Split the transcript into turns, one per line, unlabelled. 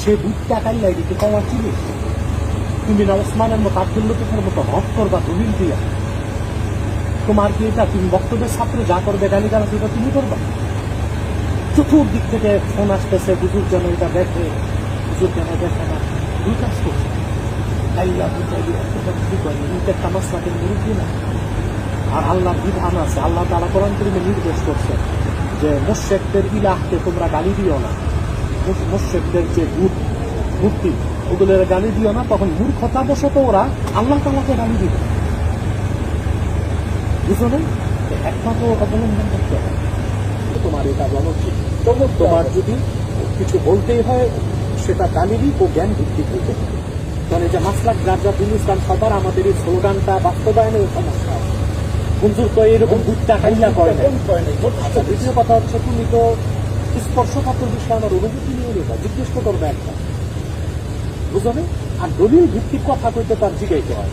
সে বুটটা কাইলাই দিতে কওয়ার জিনিস তুমি না ওসমানের মতো আব্দুল লতিফের মতো হক করবা দলিল দিয়া? তোমার কি এটা তুমি বক্তব্যের ছাত্র যা করবে গালি গালাজ এটা তুমি করবা? চতুর্দিক থেকে ফোন আসতেছে, হুজুর যেন এটা দেখে, হুজুর যেন দেখে না। দুই কাজ করছে, মুরব্বী না। আর আল্লাহর বিধান আছে, আল্লাহ তাআলা কোরআন কারীমে নির্দেশ করছে যে মুশরিকদের ইলাহকে তোমরা গালি দিও না, মুশরিকদের যে মূর্তি ওগুলোর গালি দিও না। তখন মূর্খতাবশত ওরা আল্লাহ তাআলাকে গালি দিবে, বুঝো না? একমাত্র অবলম্বন করতে হবে তোমার এটা বলা উচিত। তোমার যদি কিছু বলতেই হয় সেটা দালিলিক ও জ্ঞান ভিত্তিক হইতে হবে। কারণ এই যে মাসলাক রাজা দিন ইসলাম সবার আমাদের এই স্লোগানটা বাস্তবায়নের সমস্যা। হুজুর তো এরকম বুটটা কাইলা করে না। আচ্ছা, দ্বিতীয় কথা হচ্ছে তুমি তো স্পর্শকাতর বিষয়ে আমার অনুভূতি নিয়ে নেবা, জিজ্ঞেস তো করবে একটা, বুঝো না? আর দলিল ভিত্তিক কথা কইতে তার জিজ্ঞাসা হয়।